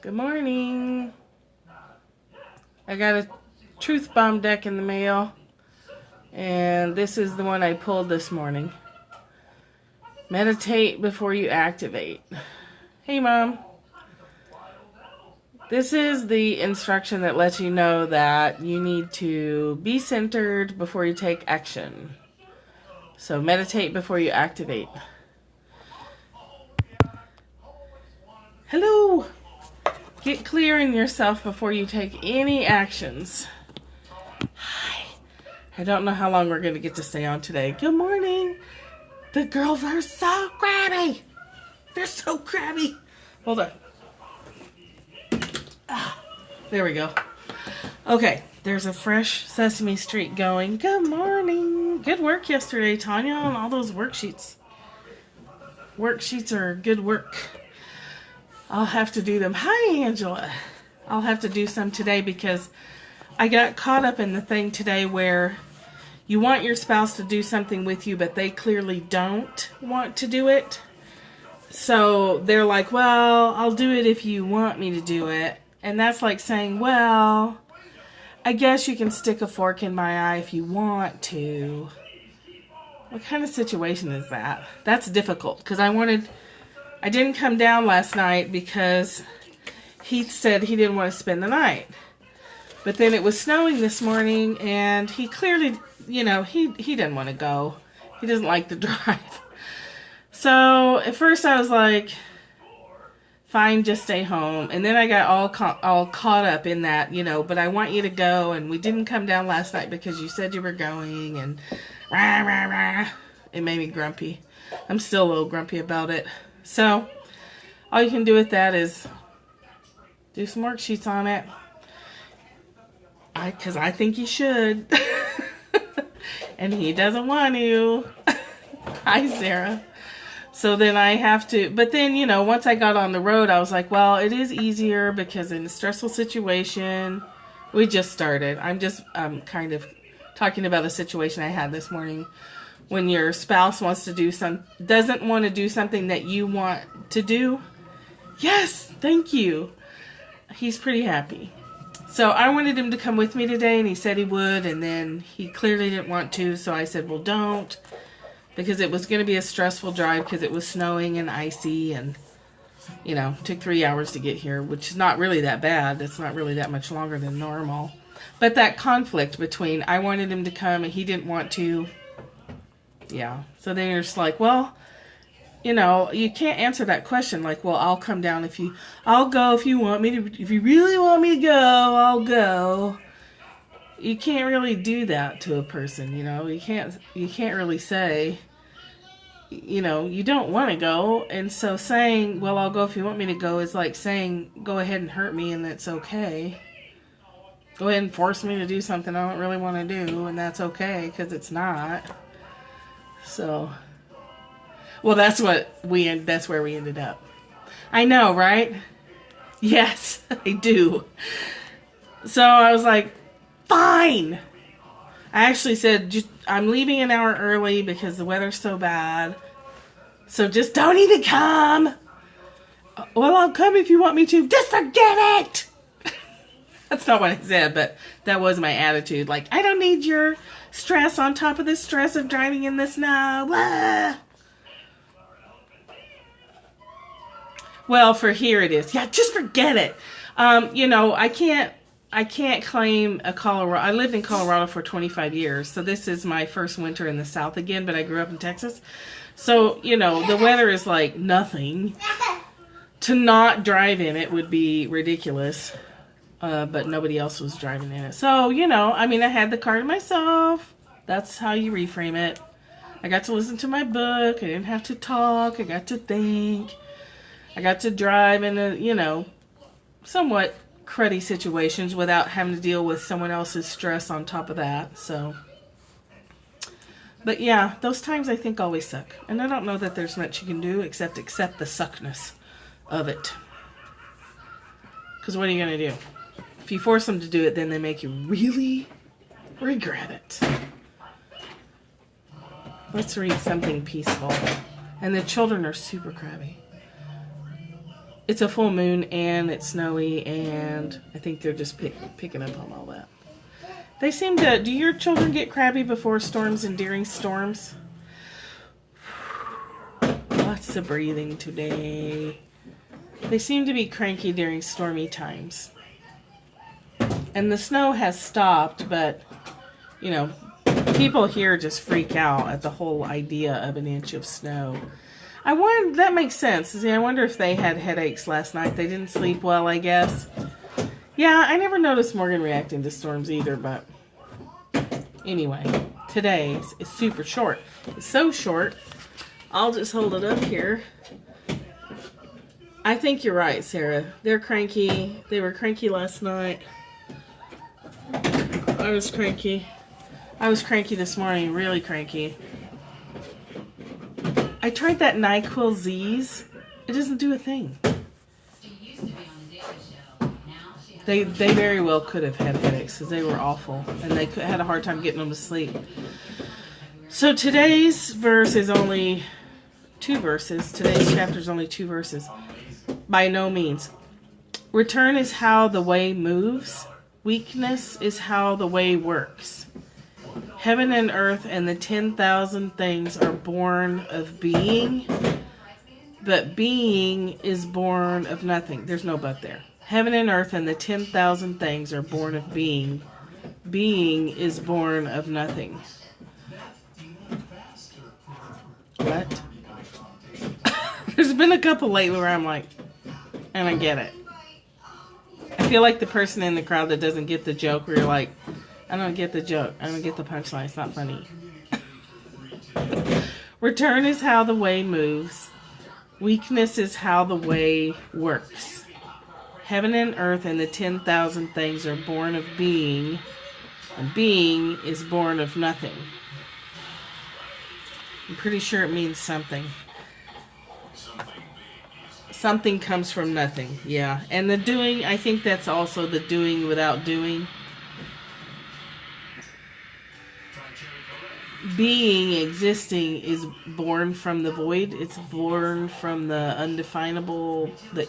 Good morning. I got a truth bomb deck in the mail, and this is the one I pulled this morning. Meditate before you activate. Hey, Mom. This is the instruction that lets you know that you need to be centered before you take action. So meditate before you activate. Hello. Get clear in yourself before you take any actions. Hi. I don't know how long we're going to get to stay on today. Good morning. The girls are so crabby. They're so crabby. Hold on. There we go. Okay, there's a fresh Sesame Street going. Good morning. Good work yesterday, Tanya, on all those worksheets. Worksheets are good work. I'll have to do them. Hi, Angela. I'll have to do some today because I got caught up in the thing today where you want your spouse to do something with you, but they clearly don't want to do it. So they're like, well, I'll do it if you want me to do it. And that's like saying, well, I guess you can stick a fork in my eye if you want to. What kind of situation is that? That's difficult because I didn't come down last night because Heath said he didn't want to spend the night. But then it was snowing this morning, and he clearly, he didn't want to go. He doesn't like the drive. So at first I was like, fine, just stay home. And then I got all caught up in that, but I want you to go, and we didn't come down last night because you said you were going, and rah, rah, rah. It made me grumpy. I'm still a little grumpy about it. So, all you can do with that is do some worksheets on it. Because I think you should. And he doesn't want to. Hi, Sarah. So then I have to, but then, once I got on the road, I was like, well, it is easier because in a stressful situation, we just started. I'm just kind of talking about a situation I had this morning. When your spouse doesn't want to do something that you want to do. Yes, thank you. He's pretty happy. So I wanted him to come with me today, and he said he would, and then he clearly didn't want to, so I said, well, don't, because it was going to be a stressful drive because it was snowing and icy, and, took 3 hours to get here, which is not really that bad. It's not really that much longer than normal. But that conflict between I wanted him to come and he didn't want to, yeah. So then you're just like, well, you can't answer that question like, well, I'll come down I'll go if you want me to, if you really want me to go, I'll go. You can't really do that to a person, you can't really say, you don't want to go. And so saying, well, I'll go if you want me to go is like saying, go ahead and hurt me and that's okay. Go ahead and force me to do something I don't really want to do, and that's okay because it's not. So, well, that's where we ended up. I know, right? Yes, I do. So I was like, fine. I actually said, I'm leaving an hour early because the weather's so bad. So just don't even come. Well, I'll come if you want me to. Just forget it. That's not what I said, but that was my attitude. Like, I don't need your stress on top of the stress of driving in the snow. Blah. Well, for here it is. Yeah, just forget it. I can't claim a Colorado. I lived in Colorado for 25 years, so this is my first winter in the South again, but I grew up in Texas. So, the weather is like nothing. To not drive in it would be ridiculous. But nobody else was driving in it. So, I had the car to myself. That's how you reframe it. I got to listen to my book. I didn't have to talk. I got to think. I got to drive in somewhat cruddy situations without having to deal with someone else's stress on top of that. So, but yeah, those times I think always suck. And I don't know that there's much you can do except accept the suckness of it. Because what are you going to do? If you force them to do it, then they make you really regret it. Let's read something peaceful. And the children are super crabby. it's a full moon and it's snowy, and I think they're just picking up on all that. They seem to. Do your children get crabby before storms and during storms? Lots of breathing today. They seem to be cranky during stormy times. And the snow has stopped, but, you know, people here just freak out at the whole idea of an inch of snow. That makes sense. See, I wonder if they had headaches last night. They didn't sleep well, I guess. Yeah, I never noticed Morgan reacting to storms either, but anyway, today is super short. It's so short, I'll just hold it up here. I think you're right, Sarah. They're cranky. They were cranky last night. I was cranky. I was cranky this morning, really cranky. I tried that NyQuil Z's. It doesn't do a thing. They very well could have had headaches because they were awful. And they had a hard time getting them to sleep. So today's verse is only 2 verses. Today's chapter is only 2 verses. By no means. Return is how the way moves. Weakness is how the way works. Heaven and earth and the 10,000 things are born of being, but being is born of nothing. There's no but there. Heaven and earth and the 10,000 things are born of being. Being is born of nothing. What? There's been a couple lately where I'm like, and I get it. I feel like the person in the crowd that doesn't get the joke, where you're like, I don't get the joke. I don't get the punchline. It's not funny. Return is how the way moves. Weakness is how the way works. Heaven and earth and the 10,000 things are born of being, and being is born of nothing. I'm pretty sure it means something. Something comes from nothing, yeah. And the doing, I think that's also the doing without doing. Being, existing, is born from the void. It's born from the undefinable, the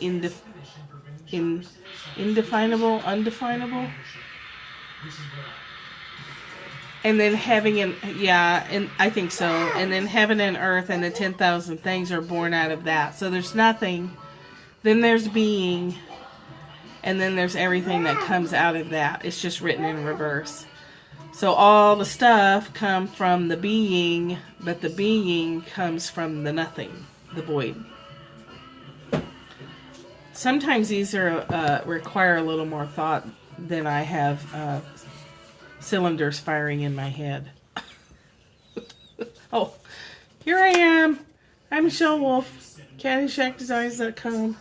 indefinable, undefinable. And then heaven and, yeah, and I think so. And then heaven and earth and the 10,000 things are born out of that. So there's nothing. Then there's being, and then there's everything that comes out of that. It's just written in reverse. So all the stuff come from the being, but the being comes from the nothing, the void. Sometimes these are require a little more thought than I have cylinders firing in my head. Oh, here I am. I'm Michelle Wolf, CaddyshackDesigns.com.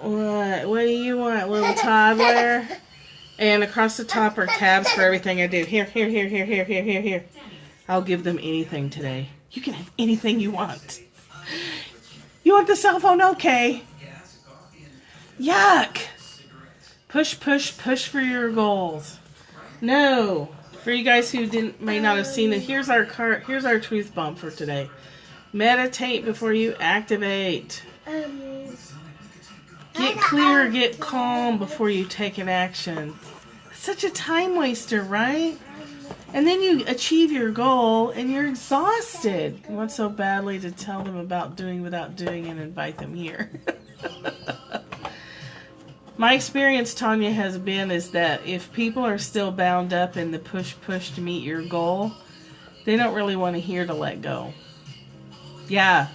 What do you want, little toddler? And across the top are tabs for everything I do. Here. I'll give them anything today. You can have anything you want. You want the cell phone? Okay. Yuck. Push for your goals. No. For you guys who may not have seen it, here's our truth bomb for today. Meditate before you activate. Get clear, get calm before you take an action. Such a time waster, right? And then you achieve your goal and you're exhausted. You want so badly to tell them about doing without doing and invite them here. My experience, Tanya, has been is that if people are still bound up in the push to meet your goal, they don't really want to hear to let go. Yeah.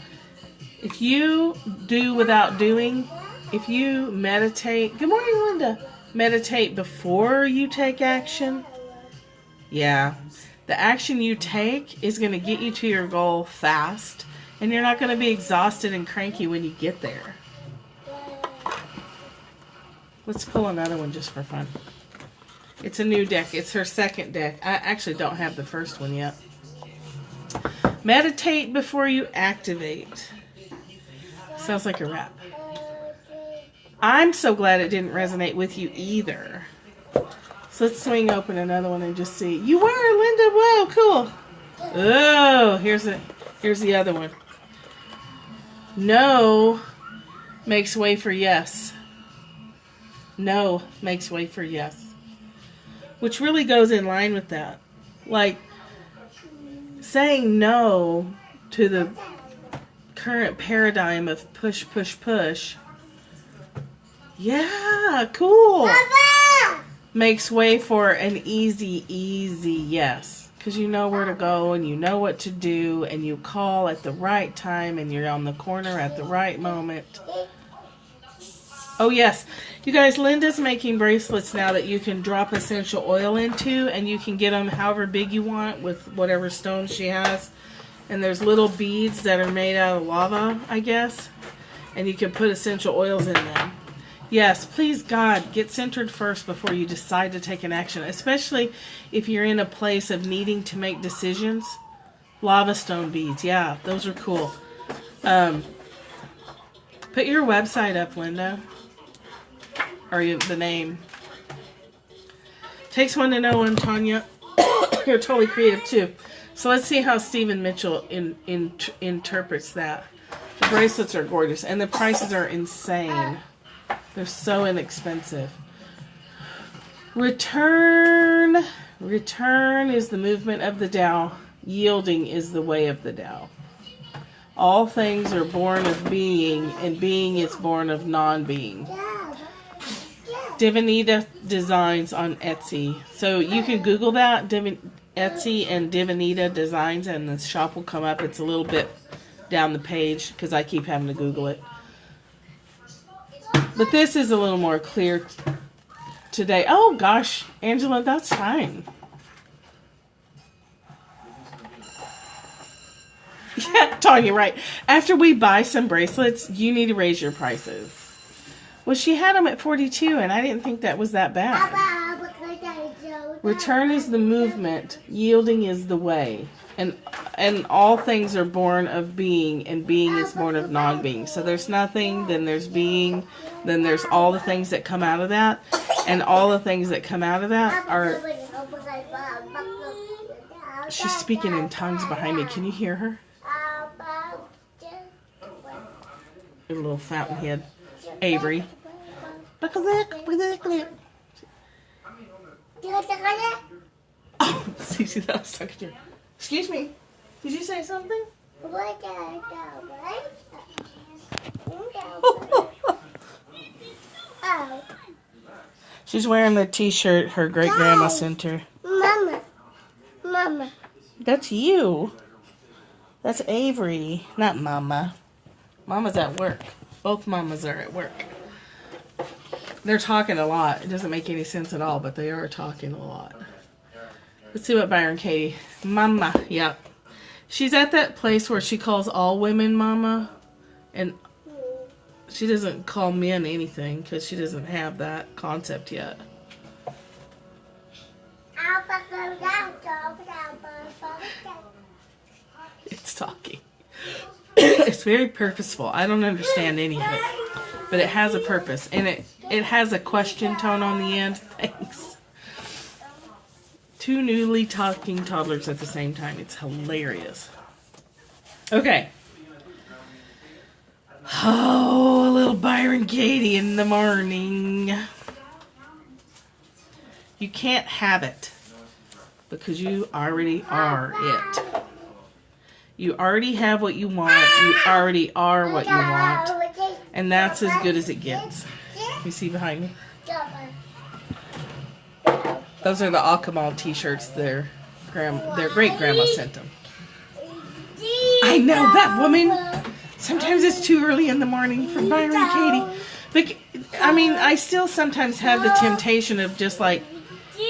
If you do without doing, if you meditate, good morning, Linda, meditate before you take action, yeah, the action you take is going to get you to your goal fast, and you're not going to be exhausted and cranky when you get there. Let's pull another one just for fun. It's a new deck. It's her second deck. I actually don't have the first one yet. Meditate before you activate. Sounds like a rap. I'm so glad it didn't resonate with you either. So let's swing open another one and just see. You were, Linda. Whoa, cool. Oh, here's the other one. Know makes way for yes. No makes way for yes. Which really goes in line with that. Like, saying no to the current paradigm of push, push, push. Yeah, cool. Papa! Makes way for an easy, easy yes. Because you know where to go and you know what to do and you call at the right time and you're on the corner at the right moment. Oh, yes. You guys, Linda's making bracelets now that you can drop essential oil into, and you can get them however big you want with whatever stones she has. And there's little beads that are made out of lava, I guess. And you can put essential oils in them. Yes, please, God, get centered first before you decide to take an action, especially if you're in a place of needing to make decisions. Lava stone beads, yeah, those are cool. Put your website up, Linda. Or the name. Takes one to know one, Tanya. You're totally creative, too. So let's see how Stephen Mitchell interprets that. The bracelets are gorgeous, and the prices are insane. They're so inexpensive. Return is the movement of the Tao. Yielding is the way of the Tao. All things are born of being, and being is born of non-being. Divinita Designs on Etsy. So you can Google that, Etsy and Divinita Designs, and the shop will come up. It's a little bit down the page because I keep having to Google it. But this is a little more clear today. Oh gosh, Angela, that's fine. Yeah, Tanya, right. After we buy some bracelets, you need to raise your prices. Well, she had them at 42, and I didn't think that was that bad. Return is the movement. Yielding is the way. And all things are born of being, and being is born of non-being. So there's nothing, then there's being, then there's all the things that come out of that. And all the things that come out of that are... She's speaking in tongues behind me. Can you hear her? A little fountainhead. Avery. Oh, see, that was talking to her. Excuse me. Did you say something? She's wearing the t-shirt her great-grandma sent her. Mama. That's you. That's Avery, not Mama. Mama's at work. Both mamas are at work. They're talking a lot. It doesn't make any sense at all, but they are talking a lot. Let's see what Byron Katie. Mama, yep. She's at that place where she calls all women Mama. And she doesn't call men anything because she doesn't have that concept yet. It's talking. It's very purposeful. I don't understand any of it. But it has a purpose. And it has a question tone on the end. Thanks. Two newly talking toddlers at the same time. It's hilarious. Okay. Oh, a little Byron Katie in the morning. You can't have it. Because you already are it. You already have what you want. You already are what you want. And that's as good as it gets. You see behind me? Those are the Akamal t-shirts their great-grandma sent them. I know, that woman. Sometimes it's too early in the morning for Byron Katie. But, I mean, I still sometimes have the temptation of just like,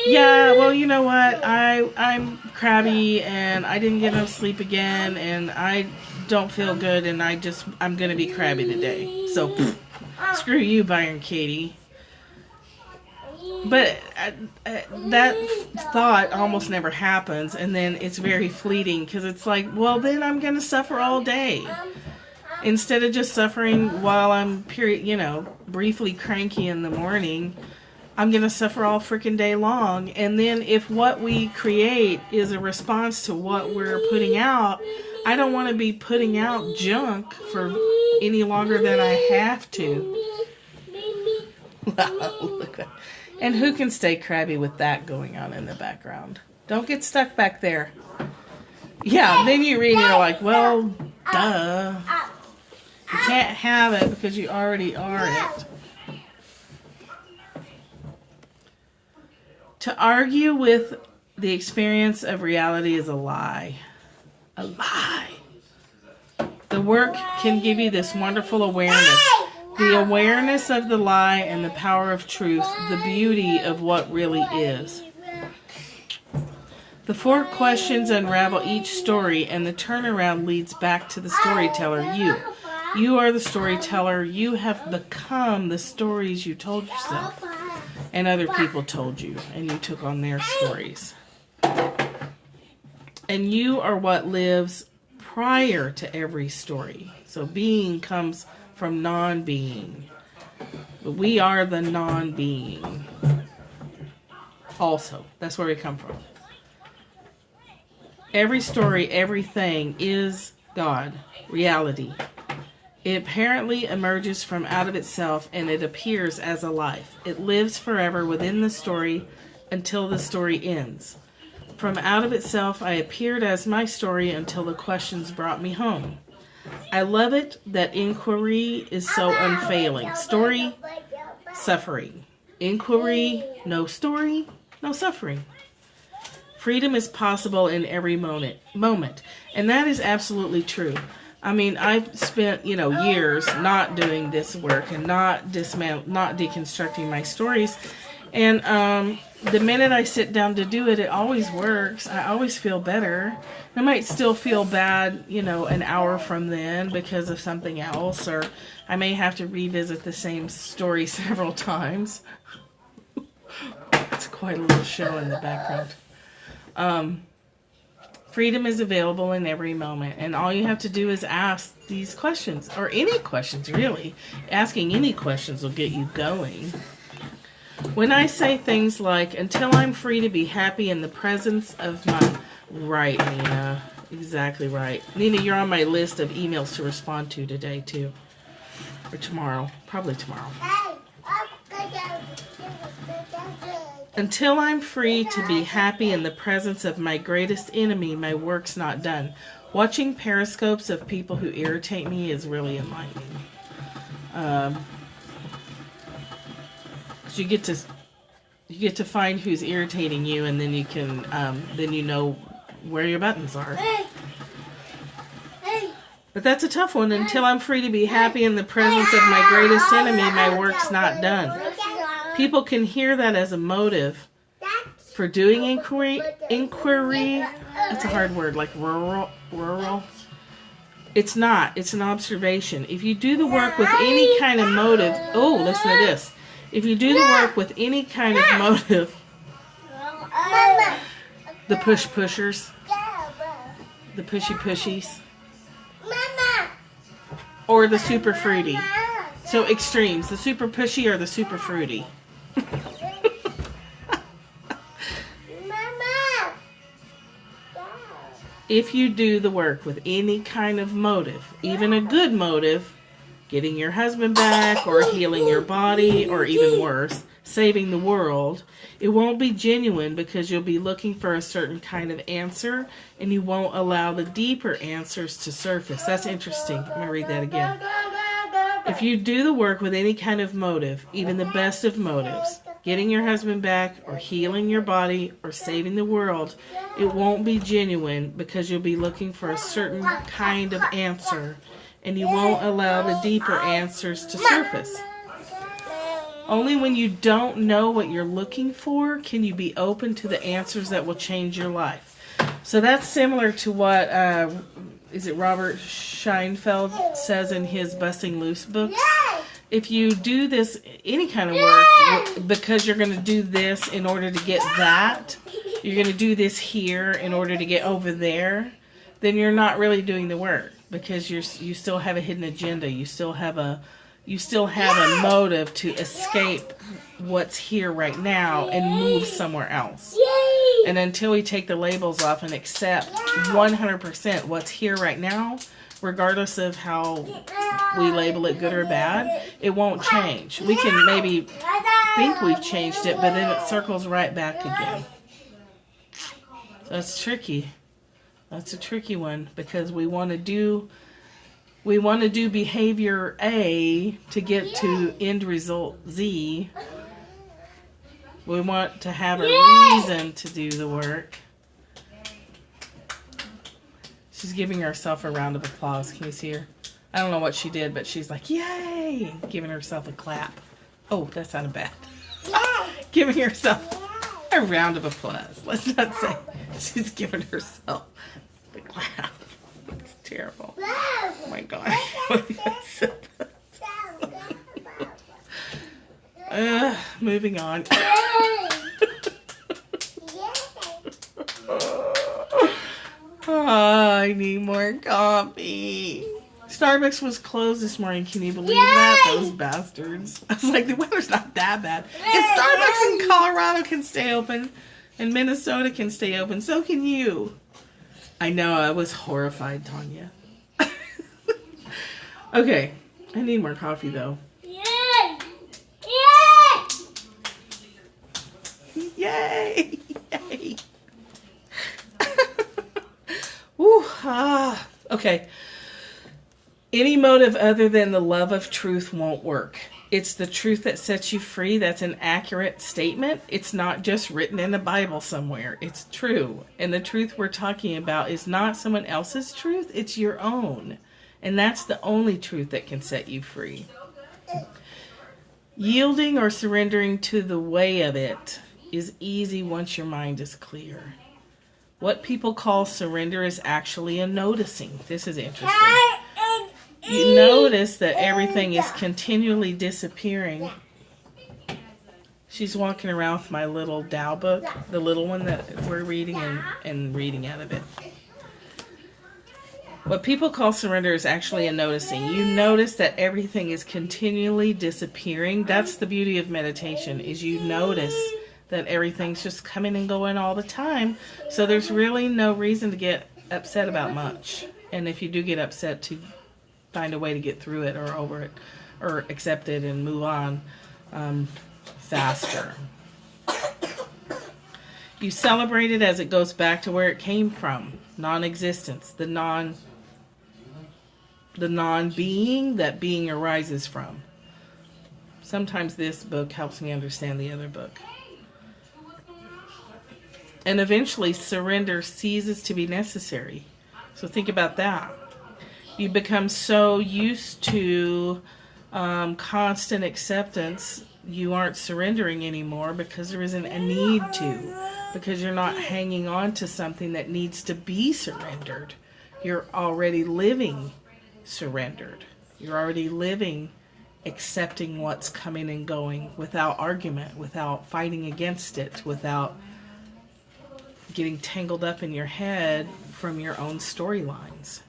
yeah, well, you know what? I'm crabby and I didn't get enough sleep again and I don't feel good and I'm going to be crabby today. So, screw you, Byron Katie. But that thought almost never happens, and then it's very fleeting because it's like, well, then I'm going to suffer all day. Instead of just suffering while I'm, briefly cranky in the morning, I'm going to suffer all freaking day long. And then if what we create is a response to what we're putting out, I don't want to be putting out junk for any longer than I have to. And who can stay crabby with that going on in the background? Don't get stuck back there. Yeah, then you read and you're like, well, duh. You can't have it because you already are it. To argue with the experience of reality is a lie. A lie. The work can give you this wonderful awareness. The awareness of the lie and the power of truth. The beauty of what really is. The 4 questions unravel each story, and the turnaround leads back to the storyteller, you. You are the storyteller. You have become the stories you told yourself and other people told you, and you took on their stories. And you are what lives prior to every story. So being comes from non-being. But we are the non-being. Also, that's where we come from. Every story, everything is God, reality. It apparently emerges from out of itself, and it appears as a life. It lives forever within the story until the story ends. From out of itself, I appeared as my story until the questions brought me home. I love it that inquiry is so unfailing. Story, suffering. Inquiry, no story, no suffering. Freedom is possible in every moment. And that is absolutely true. I mean, I've spent, years not doing this work and not deconstructing my stories. And the minute I sit down to do it, it always works. I always feel better. I might still feel bad, an hour from then because of something else, or I may have to revisit the same story several times. It's quite a little show in the background. Freedom is available in every moment, and all you have to do is ask these questions, or any questions, really. Asking any questions will get you going. When I say things like, until I'm free to be happy in the presence of my... Right, Nina. Exactly right. Nina, you're on my list of emails to respond to today, too. Or tomorrow. Probably tomorrow. Until I'm free to be happy in the presence of my greatest enemy, my work's not done. Watching periscopes of people who irritate me is really enlightening. You get to find who's irritating you, and then you can then you know where your buttons are. But that's a tough one. Until I'm free to be happy in the presence of my greatest enemy, my work's not done. People can hear that as a motive for doing inquiry. That's a hard word, like rural. It's not. It's an observation. If you do the work with any kind of motive, listen to this. If you do the work with any kind of motive, the pushers, the pushies, or the super fruity. So extremes, the super pushy or the super fruity. If you do the work with any kind of motive, even a good motive, getting your husband back or healing your body, or even worse, saving the world, it won't be genuine because you'll be looking for a certain kind of answer, and you won't allow the deeper answers to surface. That's interesting. I'm going to read that again. If you do the work with any kind of motive, even the best of motives, getting your husband back or healing your body or saving the world, it won't be genuine because you'll be looking for a certain kind of answer, and you won't allow the deeper answers to surface. Only when you don't know what you're looking for can you be open to the answers that will change your life. So that's similar to what, Robert Scheinfeld says in his Busting Loose books. If you do this, any kind of work, because you're going to do this in order to get that, you're going to do this here in order to get over there, then you're not really doing the work, because you still have a hidden agenda. You still have a motive to escape what's here right now and move somewhere else. And until we take the labels off and accept 100% what's here right now, regardless of how we label it good or bad, it won't change. We can maybe think we've changed it, but then it circles right back again. That's tricky. That's a tricky one, because we want to do behavior A to get to end result Z. We want to have a reason to do the work. She's giving herself a round of applause. Can you see her? I don't know what she did, but she's like, yay! Giving herself a clap. Oh, that sounded bad. Giving herself a round of applause. Let's not say she's giving herself the clap. It's terrible. Oh my God. Moving on. I need more coffee. Starbucks was closed this morning. Can you believe that? Those bastards. I was like, the weather's not that bad. If Starbucks in Colorado can stay open and Minnesota can stay open, so can you. I know, I was horrified, Tanya. Okay, I need more coffee though. Yay! Yay! Woo, okay. Any motive other than the love of truth won't work. It's the truth that sets you free. That's an accurate statement. It's not just written in the Bible somewhere. It's true. And the truth we're talking about is not someone else's truth. It's your own. And that's the only truth that can set you free. Yielding or surrendering to the way of it is easy once your mind is clear. What people call surrender is actually a noticing. This is interesting. You notice that everything is continually disappearing. She's walking around with my little Tao book, the little one that we're reading and reading out of it. What people call surrender is actually a noticing. You notice that everything is continually disappearing. That's the beauty of meditation, is you notice that everything's just coming and going all the time. So there's really no reason to get upset about much. And if you do get upset, to find a way to get through it or over it or accept it and move on faster. You celebrate it as it goes back to where it came from. Non-existence. The non-being that being arises from. Sometimes this book helps me understand the other book. And eventually surrender ceases to be necessary. So think about that. You become so used to constant acceptance, you aren't surrendering anymore because there isn't a need to. Because you're not hanging on to something that needs to be surrendered. You're already living surrendered. You're already living accepting what's coming and going without argument, without fighting against it, without getting tangled up in your head from your own storylines.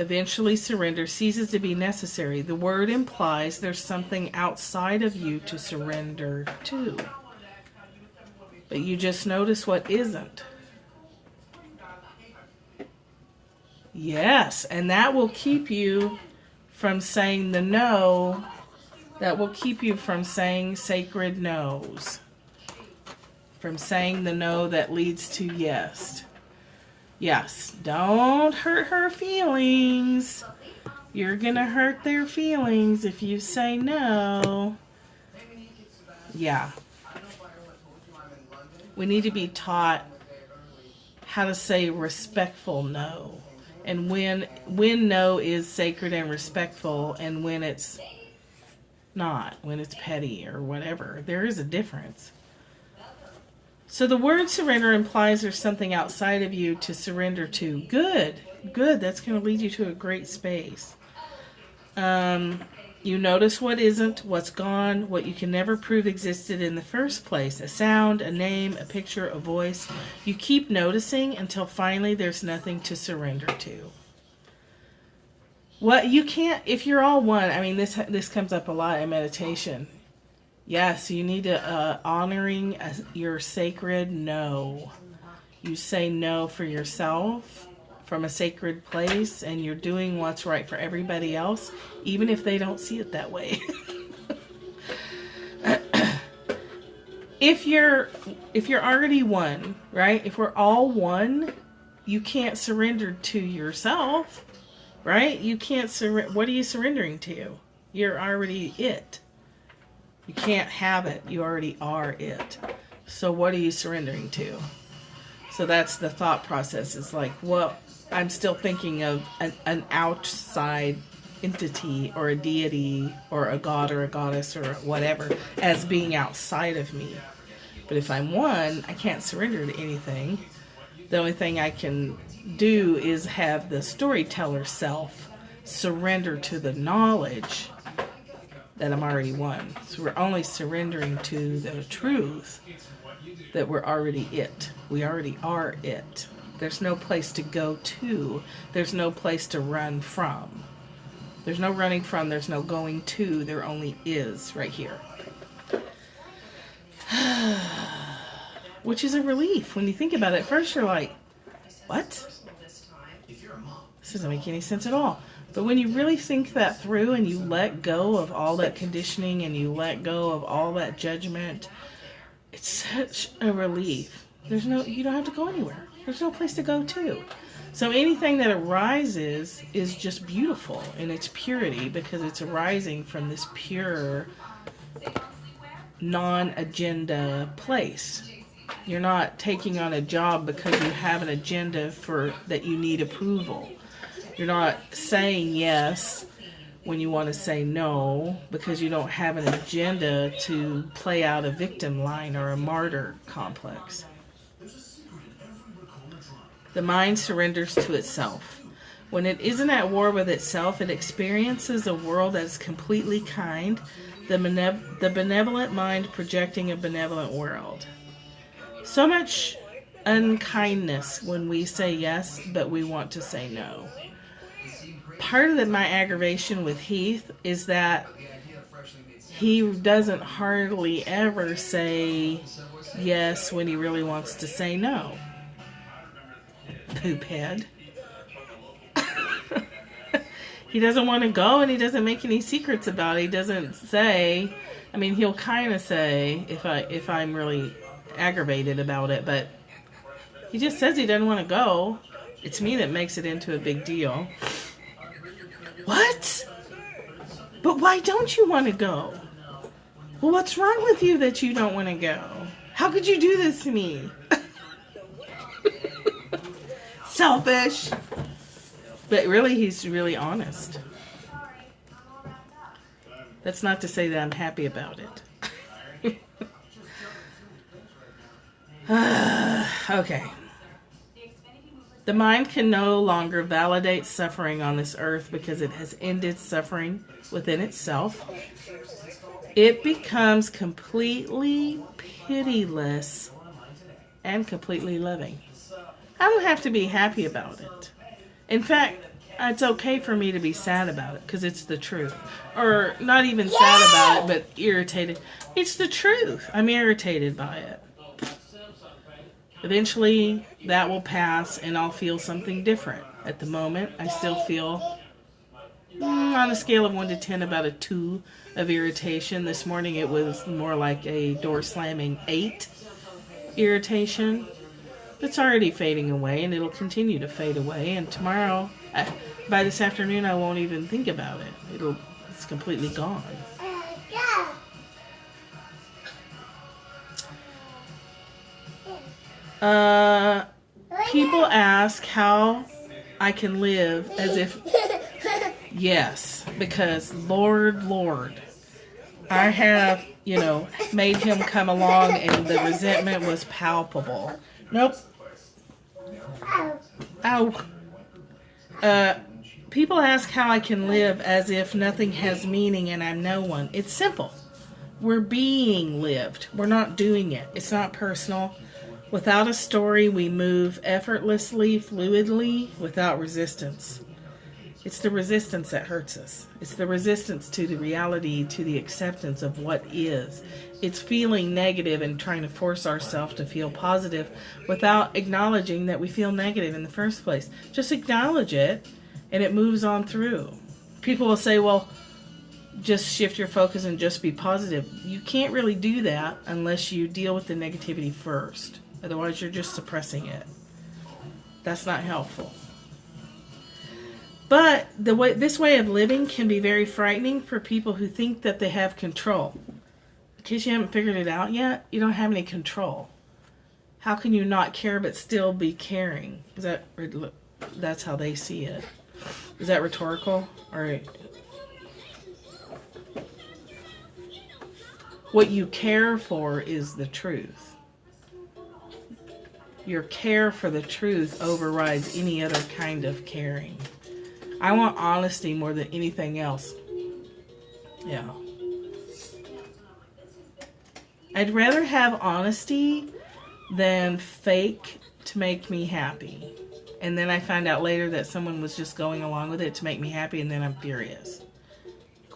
Eventually, surrender ceases to be necessary. The word implies there's something outside of you to surrender to. But you just notice what isn't. Yes, and that will keep you from saying the no. That will keep you from saying sacred no's. From saying the no that leads to yes. Yes, don't hurt her feelings. You're going to hurt their feelings if you say no. Yeah. We need to be taught how to say respectful no. And when no is sacred and respectful and when it's not, when it's petty or whatever. There is a difference. So the word surrender implies there's something outside of you to surrender to. Good. That's going to lead you to a great space. You notice what isn't, what's gone, what you can never prove existed in the first place. A sound, a name, a picture, a voice. You keep noticing until finally there's nothing to surrender to. What you can't, if you're all one, I mean, this comes up a lot in meditation. Yes, you need to honoring your sacred no. You say no for yourself from a sacred place, and you're doing what's right for everybody else, even if they don't see it that way. If you're already one, right? If we're all one, you can't surrender to yourself, right? You can't surrender. What are you surrendering to? You're already it. You can't have it. You already are it. So what are you surrendering to? So that's the thought process. It's like, well, I'm still thinking of an outside entity or a deity or a god or a goddess or whatever as being outside of me. But if I'm one, I can't surrender to anything. The only thing I can do is have the storyteller self surrender to the knowledge that I'm already one. So we're only surrendering to the truth that we're already it. We already are it. There's no place to go to. There's no place to run from. There's no running from. There's no going to. There only is right here. Which is a relief when you think about it. First you're like, what? This doesn't make any sense at all. But when you really think that through and you let go of all that conditioning and you let go of all that judgment, it's such a relief. You don't have to go anywhere. There's no place to go to. So anything that arises is just beautiful in its purity because it's arising from this pure, non-agenda place. You're not taking on a job because you have an agenda that you need approval. You're not saying yes when you want to say no because you don't have an agenda to play out a victim line or a martyr complex. The mind surrenders to itself. When it isn't at war with itself, it experiences a world that is completely kind, the benevolent mind projecting a benevolent world. So much unkindness when we say yes, but we want to say no. Part of my aggravation with Heath is that he doesn't hardly ever say yes when he really wants to say no. Poophead. He doesn't want to go and he doesn't make any secrets about it. He doesn't say, I mean, he'll kind of say if I'm really aggravated about it, but he just says he doesn't want to go. It's me that makes it into a big deal. What? But why don't you want to go? Well, what's wrong with you that you don't want to go? How could you do this to me? Selfish. But really, he's really honest. That's not to say that I'm happy about it. Okay. The mind can no longer validate suffering on this earth because it has ended suffering within itself. It becomes completely pitiless and completely loving. I don't have to be happy about it. In fact, it's okay for me to be sad about it because it's the truth. Or not even sad about it, but irritated. It's the truth. I'm irritated by it. Eventually, that will pass and I'll feel something different. At the moment, I still feel, on a scale of 1 to 10, about a 2 of irritation. This morning, it was more like a door slamming 8 irritation. It's already fading away and it'll continue to fade away. And tomorrow, by this afternoon, I won't even think about it. It's completely gone. People ask how I can live as if, yes, because Lord, I have, made him come along and the resentment was palpable. Nope. Ow. People ask how I can live as if nothing has meaning and I'm no one. It's simple. We're being lived. We're not doing it. It's not personal. Without a story, we move effortlessly, fluidly, without resistance. It's the resistance that hurts us. It's the resistance to the reality, to the acceptance of what is. It's feeling negative and trying to force ourselves to feel positive without acknowledging that we feel negative in the first place. Just acknowledge it and it moves on through. People will say, well, just shift your focus and just be positive. You can't really do that unless you deal with the negativity first. Otherwise, you're just suppressing it. That's not helpful. But this way of living can be very frightening for people who think that they have control. In case you haven't figured it out yet, you don't have any control. How can you not care but still be caring? That's how they see it. Is that rhetorical? Or what you care for is the truth. Your care for the truth overrides any other kind of caring. I want honesty more than anything else. Yeah. I'd rather have honesty than fake to make me happy. And then I find out later that someone was just going along with it to make me happy, and then I'm furious.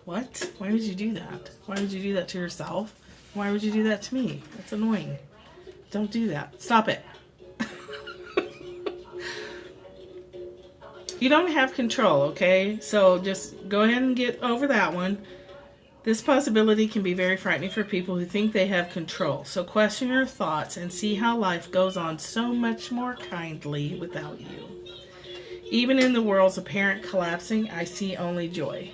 What? Why would you do that? Why would you do that to yourself? Why would you do that to me? That's annoying. Don't do that. Stop it. You don't have control, okay? So just go ahead and get over that one. This possibility can be very frightening for people who think they have control. So question your thoughts and see how life goes on so much more kindly without you. Even in the world's apparent collapsing, I see only joy.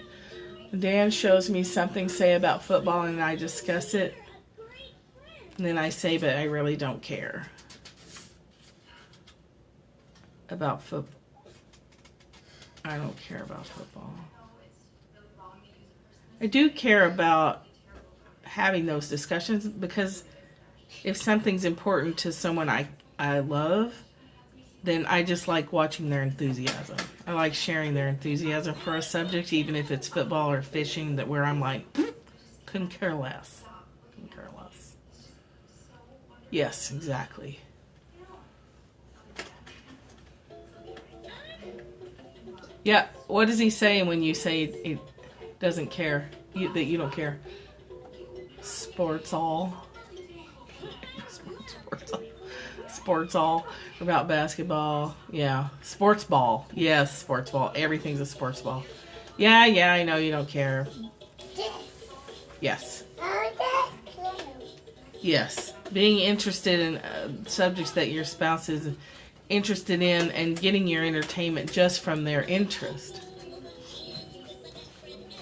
Dan shows me something, say, about football, and I discuss it. And then I say, but I really don't care about football. I don't care about football. I do care about having those discussions, because if something's important to someone I love, then I just like watching their enthusiasm. I like sharing their enthusiasm for a subject, even if it's football or fishing, that where I'm like, couldn't care less. Couldn't care less. Yes, exactly. Yeah, what does he say when you say he doesn't care, that you don't care? Sports all. Sports all about basketball. Yeah, sports ball. Yes, sports ball. Everything's a sports ball. Yeah, I know you don't care. Yes. Yes, being interested in subjects that your spouse is interested in and getting your entertainment just from their interest.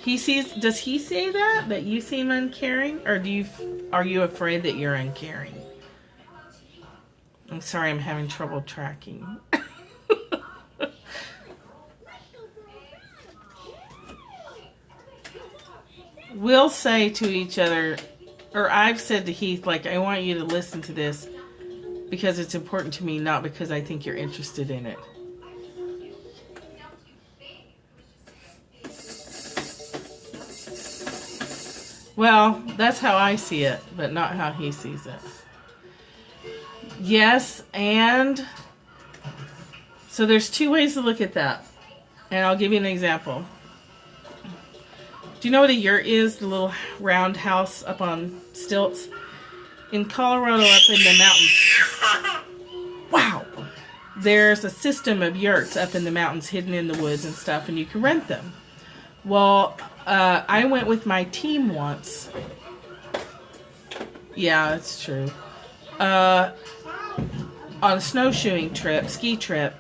Does he say that you seem uncaring, or are you afraid that you're uncaring? I'm sorry, I'm having trouble tracking. We'll say to each other, or I've said to Heath, like, I want you to listen to this because it's important to me, not because I think you're interested in it. Well, that's how I see it, but not how he sees it. Yes, and so there's two ways to look at that. And I'll give you an example. Do you know what a yurt is? The little round house up on stilts? In Colorado, up in the mountains. Wow! There's a system of yurts up in the mountains, hidden in the woods and stuff, and you can rent them. Well, I went with my team once. Yeah, it's true. On a snowshoeing trip, ski trip,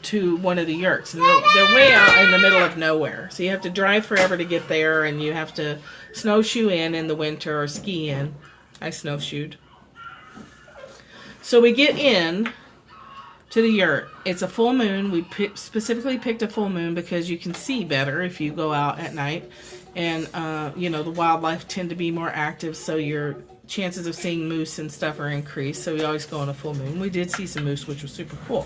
to one of the yurts. And they're way out in the middle of nowhere. So you have to drive forever to get there, and you have to snowshoe in the winter or ski in. I snowshoed. So we get in to the yurt. It's a full moon. We specifically picked a full moon because you can see better if you go out at night. And, the wildlife tend to be more active, so your chances of seeing moose and stuff are increased. So we always go on a full moon. We did see some moose, which was super cool.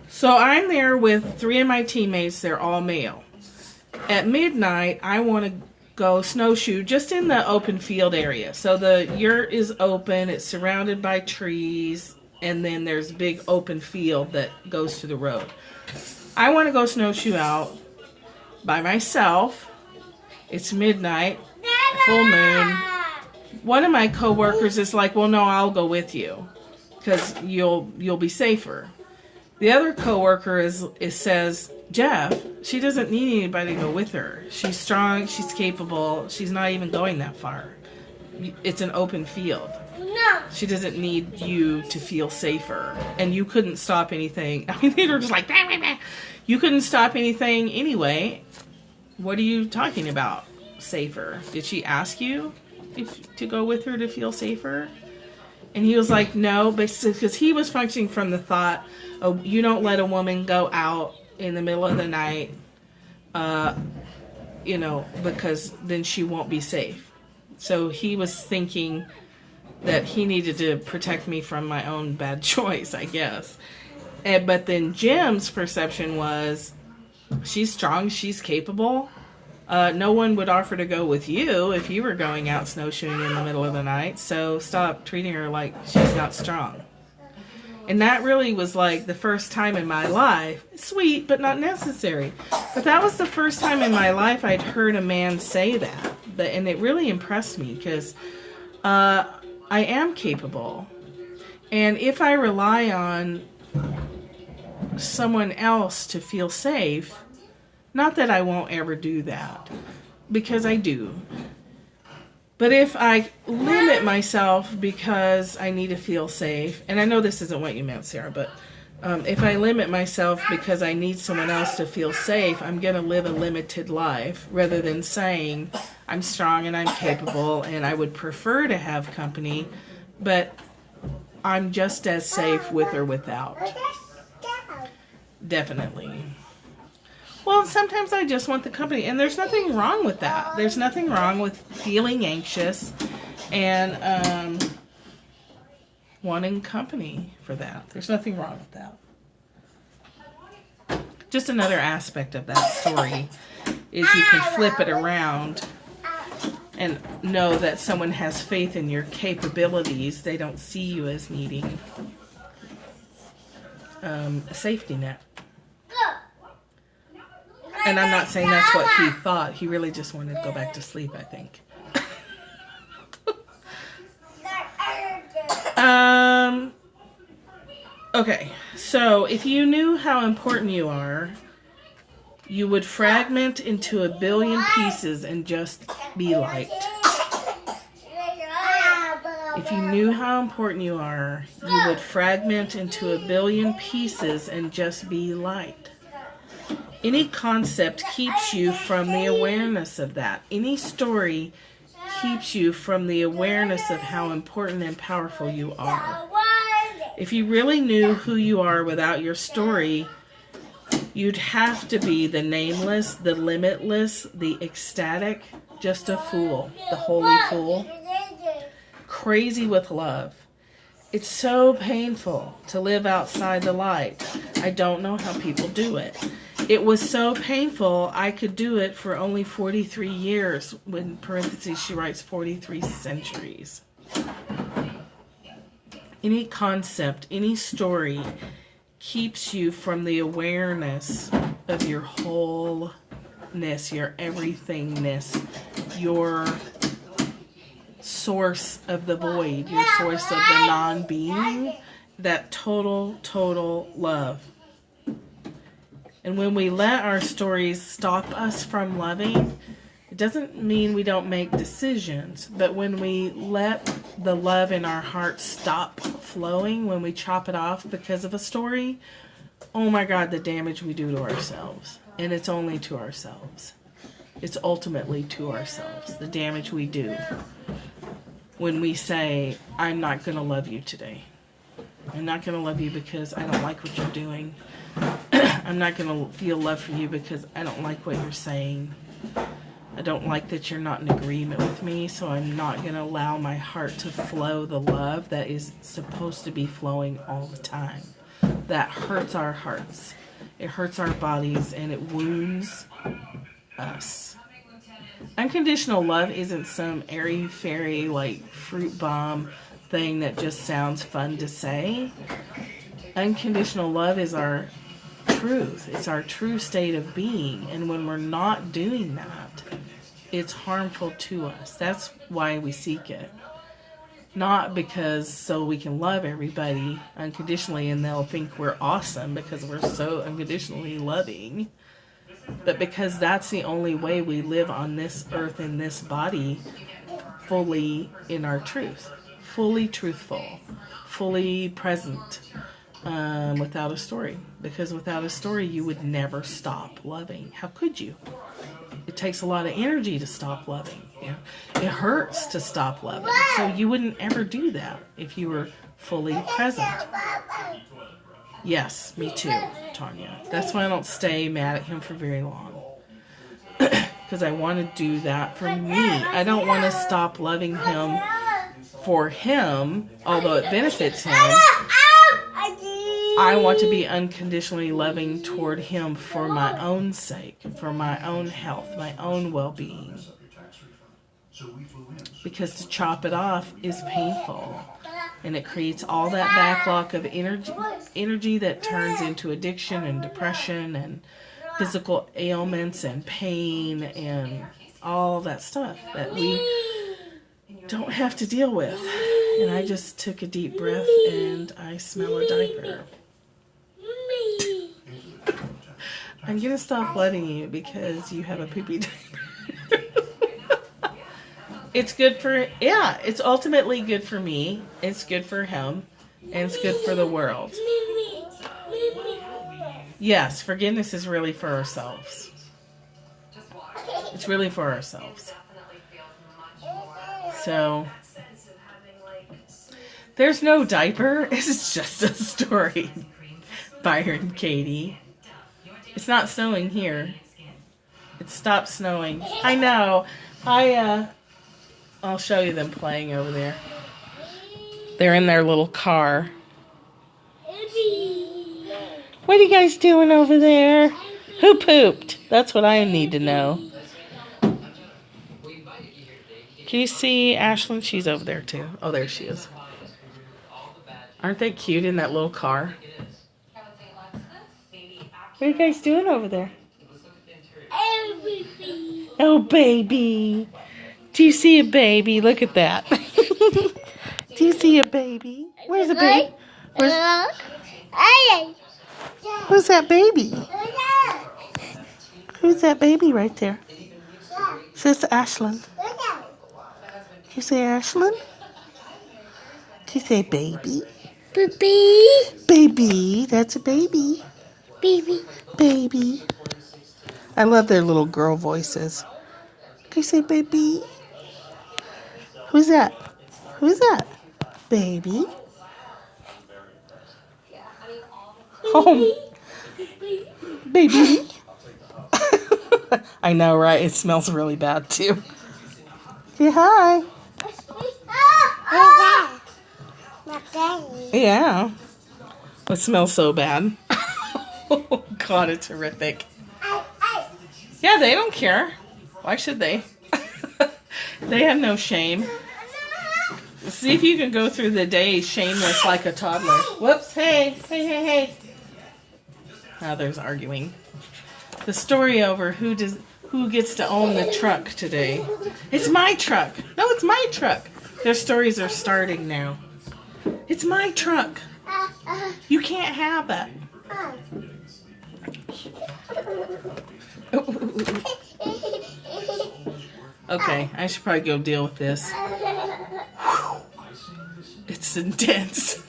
So I'm there with 3 of my teammates. They're all male. At midnight, I want to go snowshoe just in the open field area. So the yurt is open. It's surrounded by trees. And then there's a big open field that goes to the road. I want to go snowshoe out by myself. It's midnight, full moon. One of my coworkers is like, well, no, I'll go with you because you'll be safer. The other coworker says, Jeff, she doesn't need anybody to go with her. She's strong, she's capable, she's not even going that far. It's an open field. No. She doesn't need you to feel safer. And you couldn't stop anything. I mean, they were just like, bah, bah, bah. You couldn't stop anything anyway. What are you talking about? Safer. Did she ask you to go with her to feel safer? And he was like, no, because he was functioning from the thought, oh, you don't let a woman go out in the middle of the night, because then she won't be safe. So he was thinking that he needed to protect me from my own bad choice, I guess. But then Jim's perception was, she's strong, she's capable. No one would offer to go with you if you were going out snowshoeing in the middle of the night, so stop treating her like she's not strong. And that really was like the first time in my life, sweet but not necessary, but that was the first time in my life I'd heard a man say that. And it really impressed me because I am capable. And if I rely on someone else to feel safe, not that I won't ever do that, because I do. But if I limit myself because I need to feel safe, and I know this isn't what you meant, Sarah, but if I limit myself because I need someone else to feel safe, I'm going to live a limited life rather than saying I'm strong and I'm capable and I would prefer to have company, but I'm just as safe with or without. Definitely. Well, sometimes I just want the company, and there's nothing wrong with that. There's nothing wrong with feeling anxious and wanting company for that. There's nothing wrong with that. Just another aspect of that story is you can flip it around and know that someone has faith in your capabilities. They don't see you as needing a safety net. And I'm not saying that's what he thought. He really just wanted to go back to sleep, I think. Okay, so if you knew how important you are, you would fragment into a billion pieces and just be liked. If you knew how important you are, you would fragment into a billion pieces and just be liked. Any concept keeps you from the awareness of that. Any story keeps you from the awareness of how important and powerful you are. If you really knew who you are without your story, you'd have to be the nameless, the limitless, the ecstatic, just a fool, the holy fool, crazy with love. It's so painful to live outside the light. I don't know how people do it. It was so painful, I could do it for only 43 years. In parentheses, she writes 43 centuries. Any concept, any story keeps you from the awareness of your wholeness, your everythingness, your source of the void, your source of the non-being, that total love. And when we let our stories stop us from loving, it doesn't mean we don't make decisions, but when we let the love in our heart stop flowing, when we chop it off because of a story, oh my God, the damage we do to ourselves. And it's only to ourselves. It's ultimately to ourselves, the damage we do when we say, I'm not going to love you today. I'm not going to love you because I don't like what you're doing. I'm not going to feel love for you because I don't like what you're saying. I don't like that you're not in agreement with me, so I'm not going to allow my heart to flow the love that is supposed to be flowing all the time. That hurts our hearts. It hurts our bodies, and it wounds us. Unconditional love isn't some airy-fairy, like, fruit bomb thing that just sounds fun to say. Unconditional love is our truth. It's our true state of being. And when we're not doing that, it's harmful to us. That's why we seek it. Not because so we can love everybody unconditionally and they'll think we're awesome because we're so unconditionally loving, but because that's the only way we live on this earth in this body, fully in our truth, fully truthful, fully present, without a story. Because without a story, you would never stop loving. How could you? It takes a lot of energy to stop loving. It hurts to stop loving. So you wouldn't ever do that if you were fully present. Yes, me too, Tanya. That's why I don't stay mad at him for very long. Because I want to do that for me. I don't want to stop loving him for him, although it benefits him. I want to be unconditionally loving toward him for my own sake, for my own health, my own well-being. Because to chop it off is painful. And it creates all that backlog of energy that turns into addiction and depression and physical ailments and pain and all that stuff that we don't have to deal with. And I just took a deep breath and I smell a diaper. I'm going to stop letting you because you have a poopy diaper. It's good for, yeah, it's ultimately good for me. It's good for him. And it's good for the world. Yes, forgiveness is really for ourselves. It's really for ourselves. So, there's no diaper. It's just a story. Byron Katie. It's not snowing here. It stopped snowing. I know. I'll show you them playing over there. They're in their little car. What are you guys doing over there? Who pooped? That's what I need to know. Can you see Ashlyn? She's over there too. Oh, there she is. Aren't they cute in that little car? What are you guys doing over there? Oh, baby. Do you see a baby? Look at that. Do you see a baby? Where's a baby? Who's that baby? Who's that baby right there? Says Ashlyn. You say Ashlyn? Do you say baby? Baby. Baby. That's a baby. Baby. Baby. I love their little girl voices. Can you say baby? Who's that? Who's that? Baby. Home. Baby. I know, right? It smells really bad too. Say hi. Yeah. It smells so bad. Oh God, it's horrific. Yeah, they don't care. Why should they? They have no shame. See if you can go through the day shameless like a toddler. Whoops, hey. Now there's arguing. The story over who gets to own the truck today. It's my truck. No, it's my truck. Their stories are starting now. It's my truck. You can't have it. Okay, I should probably go deal with this. It's intense.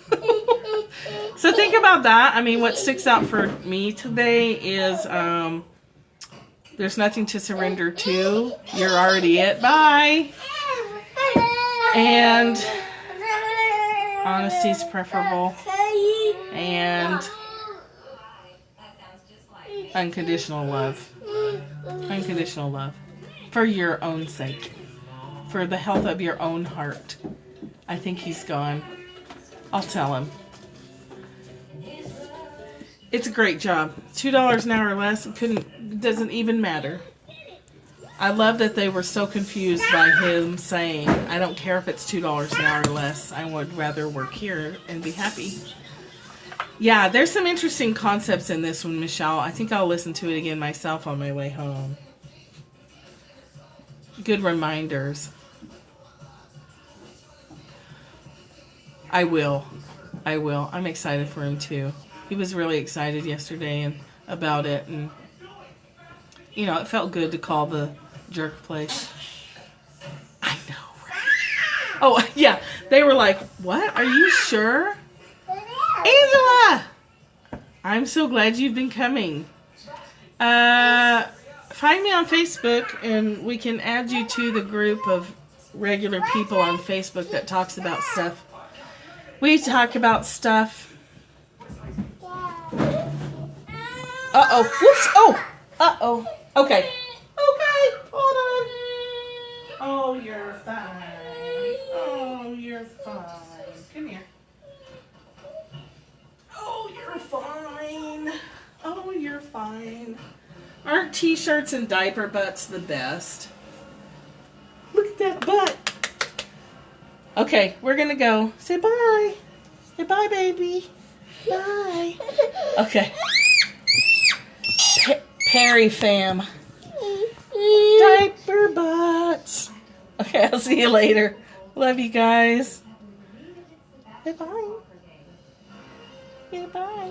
So think about that. I mean, what sticks out for me today is there's nothing to surrender to. You're already it. Bye. And honesty is preferable. And unconditional love. Unconditional love. For your own sake. For the health of your own heart. I think he's gone. I'll tell him. It's a great job. $2 an hour or less. It doesn't even matter. I love that they were so confused by him saying, I don't care if it's $2 an hour or less. I would rather work here and be happy. Yeah, there's some interesting concepts in this one, Michelle. I think I'll listen to it again myself on my way home. Good reminders. I will. I'm excited for him too. He was really excited yesterday and about it, and you know, it felt good to call the jerk place. I know, right? Oh, yeah. They were like, "What? Are you sure?" Angela! I'm so glad you've been coming. Find me on Facebook and we can add you to the group of regular people on Facebook that talks about stuff. We talk about stuff. Uh-oh. Whoops. Oh. Uh-oh. Okay. Okay. Hold on. Oh, you're fine. Oh, you're fine. Come here. Oh, you're fine. Oh, you're fine. Aren't t-shirts and diaper butts the best? Look at that butt. Okay, we're gonna go. Say bye. Say bye, baby. Bye. Okay. Perry fam. Diaper butts. Okay, I'll see you later. Love you guys. Say bye. Say bye.